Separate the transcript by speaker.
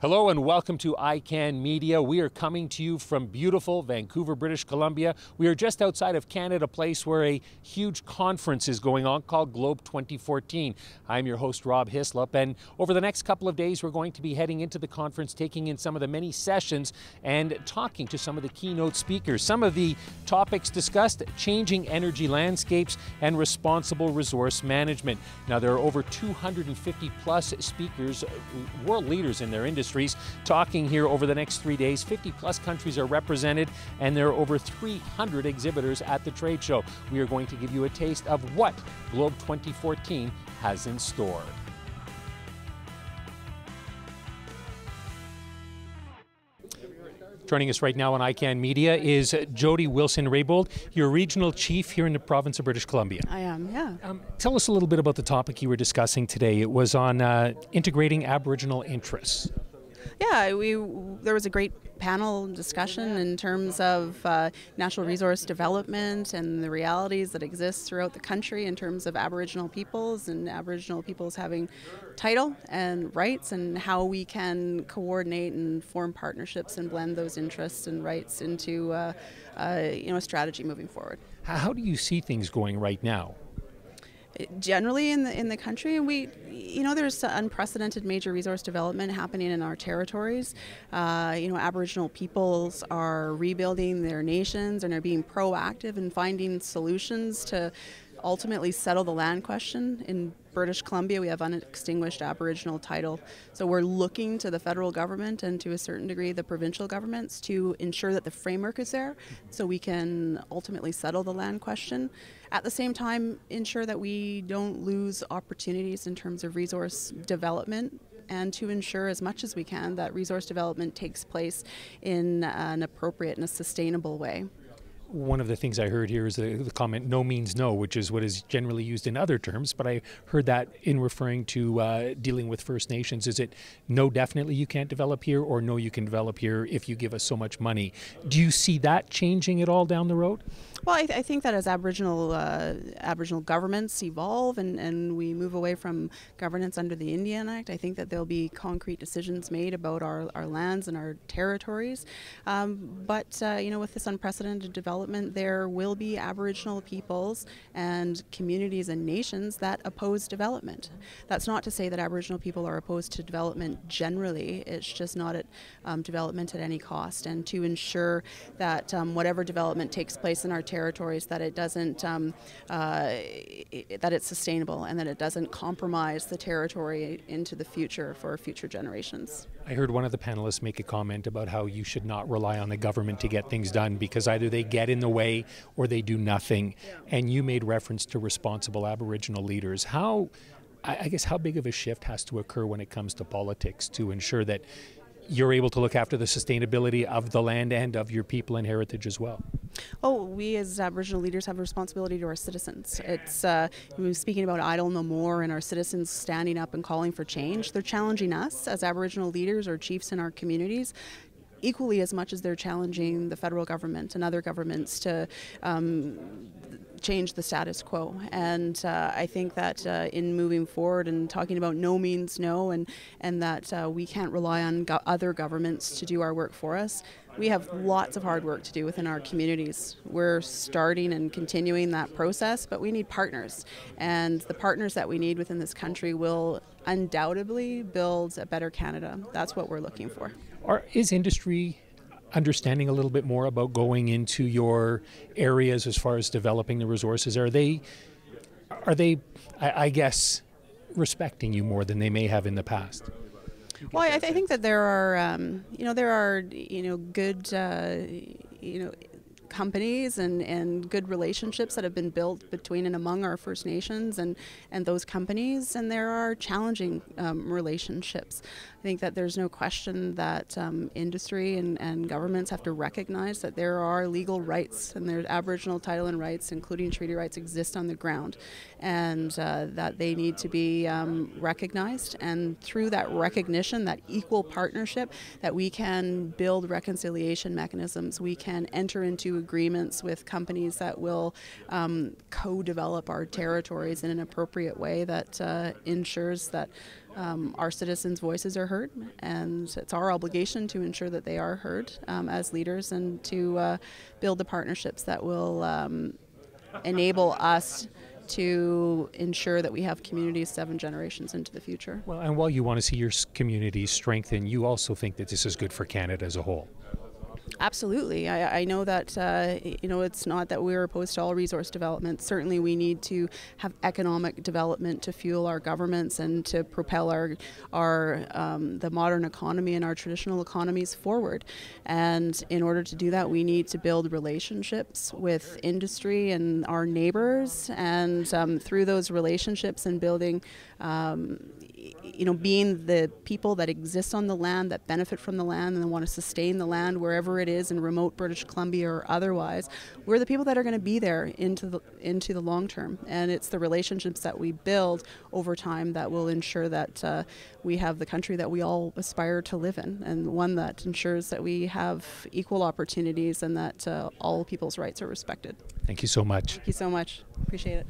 Speaker 1: Hello and welcome to ICANN Media. We are coming to you from beautiful Vancouver, British Columbia. We are just outside of Canada Place where a huge conference is going on called Globe 2014. I'm your host, Rob Hislop, and over the next couple of days we're going to be heading into the conference, taking in some of the many sessions and talking to some of the keynote speakers. Some of the topics discussed: changing energy landscapes and responsible resource management. Now, there are over 250 plus speakers, world leaders in their industries, talking here over the next 3 days. 50 plus countries are represented, and there are over 300 exhibitors at the trade show. We are going to give you a taste of what Globe 2014 has in store. Joining us right now on ICANN Media is Jody Raybould. You're a regional chief here in the province of British Columbia.
Speaker 2: I am, yeah.
Speaker 1: Tell us a little bit about the topic you were discussing today. It was on integrating Aboriginal interests.
Speaker 2: Yeah, there was a great panel discussion in terms of natural resource development and the realities that exist throughout the country in terms of Aboriginal peoples and Aboriginal peoples having title and rights, and how we can coordinate and form partnerships and blend those interests and rights into a strategy moving forward.
Speaker 1: How do you see things going right now?
Speaker 2: Generally in the country, there's unprecedented major resource development happening in our territories. Aboriginal peoples are rebuilding their nations and are being proactive in finding solutions to ultimately settle the land question. In British Columbia, we have unextinguished Aboriginal title. So we're looking to the federal government and to a certain degree the provincial governments to ensure that the framework is there so we can ultimately settle the land question. At the same time, ensure that we don't lose opportunities in terms of resource development, and to ensure as much as we can that resource development takes place in an appropriate and a sustainable way.
Speaker 1: One of the things I heard here is the comment, no means no, which is what is generally used in other terms, but I heard that in referring to dealing with First Nations. Is it no, definitely you can't develop here, or no, you can develop here if you give us so much money? Do you see that changing at all down the road?
Speaker 2: Well, I think that as Aboriginal governments evolve and we move away from governance under the Indian Act, I think that there'll be concrete decisions made about our lands and our territories. But with this unprecedented development, there will be Aboriginal peoples and communities and nations that oppose development. That's not to say that Aboriginal people are opposed to development generally. It's just not at development at any cost, and to ensure that whatever development takes place in our territories, that it doesn't that it's sustainable and that it doesn't compromise the territory into the future for future generations.
Speaker 1: I heard one of the panelists make a comment about how you should not rely on the government to get things done because either they get in the way or they do nothing. Yeah. And you made reference to responsible Aboriginal leaders. How big of a shift has to occur when it comes to politics to ensure that you're able to look after the sustainability of the land and of your people and heritage as well?
Speaker 2: Oh, we as Aboriginal leaders have a responsibility to our citizens. It's speaking about idle no more and our citizens standing up and calling for change. They're challenging us as Aboriginal leaders or chiefs in our communities equally as much as they're challenging the federal government and other governments to change the status quo. And I think that in moving forward and talking about no means no, and that we can't rely on other governments to do our work for us. We have lots of hard work to do within our communities. We're starting and continuing that process, but we need partners. And the partners that we need within this country will undoubtedly build a better Canada. That's what we're looking for.
Speaker 1: Is industry understanding a little bit more about going into your areas as far as developing the resources? Are they, I guess, respecting you more than they may have in the past?
Speaker 2: Well, I think that there are good companies and good relationships that have been built between and among our First Nations and those companies, and there are challenging relationships. I think that there's no question that industry and governments have to recognize that there are legal rights and there's Aboriginal title and rights, including treaty rights, exist on the ground, and that they need to be recognized. And through that recognition, that equal partnership, that we can build reconciliation mechanisms, we can enter into agreements with companies that will co-develop our territories in an appropriate way that ensures that our citizens' voices are heard, and it's our obligation to ensure that they are heard as leaders, and to build the partnerships that will enable us to ensure that we have communities 7 generations into the future.
Speaker 1: Well, and while you want to see your communities strengthen, you also think that this is good for Canada as a whole.
Speaker 2: Absolutely. I know that, it's not that we're opposed to all resource development. Certainly we need to have economic development to fuel our governments and to propel the modern economy and our traditional economies forward. And in order to do that, we need to build relationships with industry and our neighbors. And through those relationships and building, being the people that exist on the land, that benefit from the land and want to sustain the land wherever it is in remote British Columbia or otherwise, we're the people that are going to be there into the long term. And it's the relationships that we build over time that will ensure that we have the country that we all aspire to live in, and one that ensures that we have equal opportunities and that all people's rights are respected.
Speaker 1: Thank you so much.
Speaker 2: Thank you so much. Appreciate it.